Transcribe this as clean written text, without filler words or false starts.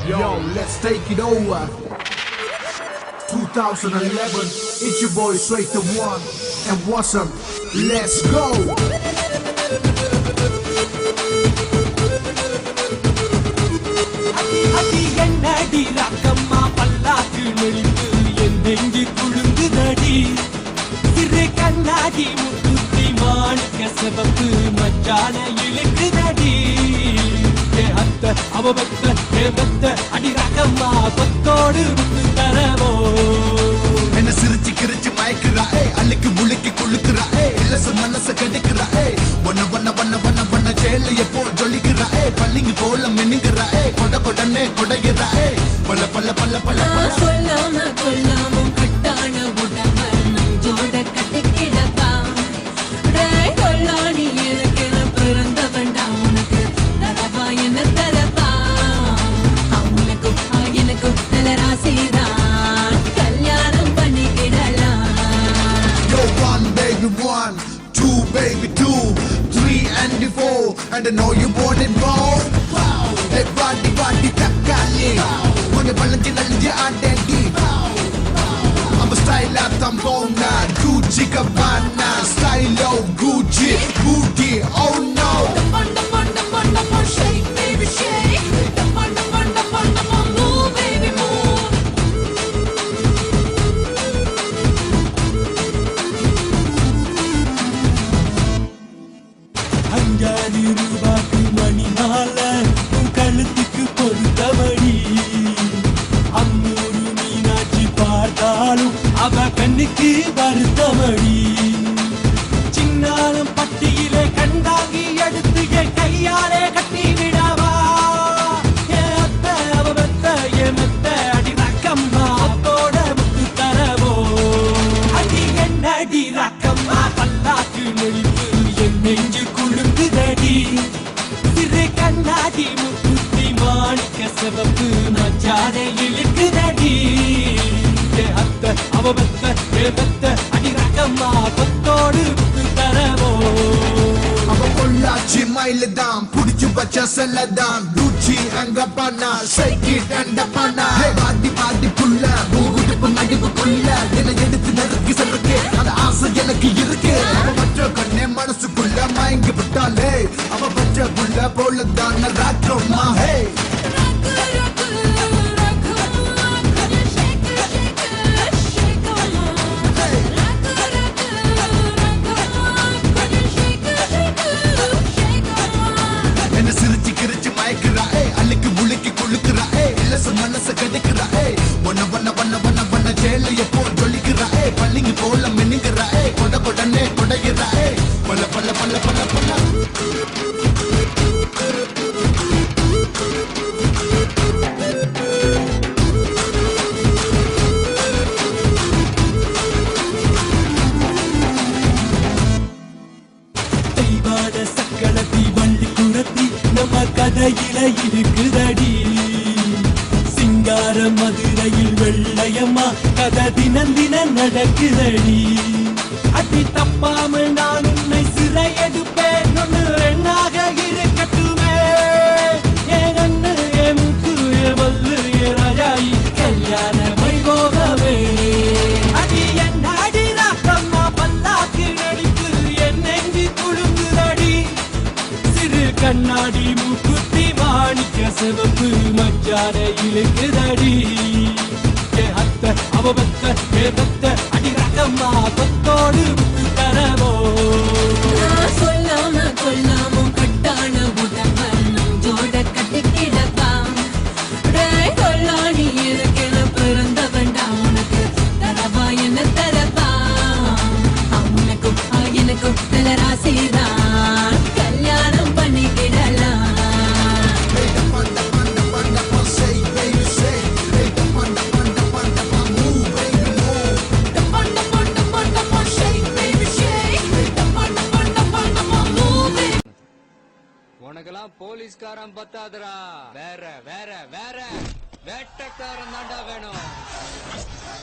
Yo, let's take it over. 2011, it's your boy Straight the One and Wasm. Let's go. அடி என்னடி ரக்கம்மா பல்லாக்கு நெளிந்து என் நெஞ்சு குழுங்குதடி சிறு கண்ணாடி முத்துத்தி மாணிக்க சிவப்பு மச்சான இழுக்குதடி அத்த அவபத்த ஏபத்த அடி ரக்கம்மா கொத்தோடு முத்து தரவோ என்ன சிரிச்சு கிரிச்சு மயக்குறா அள்ளிக்கு முழுக்கி குழுக்குறா இல்லச மனச கெடுக்குறா ஒன்ன ஒன்ன ஒன்ன ஒன்ன ஒன்ன ஜெயில எப்போ ஜொலிக்குறா பள்ளிங்க போல மின்னுக்குறா கொட கொடனே கொடைகிறா பல்ல பல்ல பல்ல பல்ல சொல்லாம கொல்லாம கட்டான உடம்ப நெஞ்சோட கட்டிக்கிடப்பா கொல்லாடி எனக்கு பிறந்த வேண்டாம் உனக்கு தரவா என்ன தரப்பா அவனுக்கும் எனக்கும் நல்ல ராசிதான் கல்யாணம் பண்ணிக்கிடலாம். Yo, 1 baby 1, 2 baby 2, 3 and 4, and I know you want it more. Hey body body takkali unge balanje nalje adendi I'm a style at tambona Gucci Gabbana style of Gucci booty oh no Shake baby shake move baby move அஞ்சாறு ரூபாய்க்கு மணி மால உன் கழுத்துக்கு பொருத்தமடி 500 மீனாட்சி பார்த்தாலும் அவ கண்ணுக்கு வருத்தமடி சின்னாலம் பட்டியிலே கண்டாங்கி எடுத்து என் கையாலே கட்டி விடவா என் அத்தை அவ மெத்த என் மெத்த அடி ரக்கம்மா அத்தோட முத்து தரவோ அடி என்னடி ரக்கம்மா பல்லாக்கு நெளிந்து என் நெஞ்சு குழுங்குதடி சிறு கண்ணாடி முத்துத்தி மாணிக்க சிவப்பு மச்சானை இழுக்குதடி அத்த அவபத்த ஏபத்த அடி ரக்கம்மா கொத்தோடு முத்து தரவோ அவ பொள்ளாச்சி மயிலுதான் புடிச்சு பச்ச செல்லதான் Gucci and Gabbana shake it and Gabbana பாடி பாடி புள்ள மூகுடுப்பு நடிப்புக்குள்ள என்னை எடுத்து நறுக்கி செல்லுக்கு அந்த ஆசை எனக்கு இருக்கு அவ பற்ற கண்ணே மனசுக்குள்ள மயங்கி விட்டாலே அவ பற்ற புள்ள போலதான் ராக்கம்மா ஹே என்ன சிரிச்சு கிரிச்சு மயக்குறா அள்ளிக்கு முழுக்கி குழுக்குறா இல்லச மனச கெடுக்குறா ஒன்ன ஒன்ன ஒன்ன ஒன்ன ஒன்ன ஜெயில எப்போ ஜொலிக்குறா பள்ளிங்க போல மின்னுக்குறா கொட கொடனே கொடைகிறா பல்ல பல்ல பல்ல பல்ல பல்ல தெய்வான சக்களத்தி வள்ளி குரத்தி நம்ம கதையில இருக்குதடி சிங்கார மதுரையில் வெள்ளையம்மா கதை தினம் தினம் நடக்குதடி அடி தப்பாம நான் உன்னை சிறை எடுப்பேன் ஒன்று எண்ணாக இருக்கட்டுமே என் கண்ணு என் முக்கு என் வல்லு என் ராஜாயி கல்யாண வைபோகமே அடி என் அடி ராக்கம்மா பல்லாக்கு நடித்து என் நெஞ்சு குழுங்குதடி சிறு கண்ணாடி மூக்குத்தி மாணிக்க சிவப்பு மச்சான இழுக்குதடி அத்த அவபத்த ஏபத்த அடி ரக்கம்மா கொத்தோடு முத்து தரவோ சொல்லாம கொல்லாம கட்டான உடம்ப நெஞ்சோட கட்டிக்கிடப்பா கொல்லாடி எனக்கு பிறந்த வேண்டாம் உனக்கு தரவா என்ன தரப்பா அவனுக்கும் எனக்கும் நல்ல ராசிதான் கல்யாணம் பண்ணிக்கிடலாம். உனக்கெல்லாம் போலீஸ்காரன் பத்தாதுடா வேற வேற வேற வேட்டக்காரன் தாண்டா வேணும்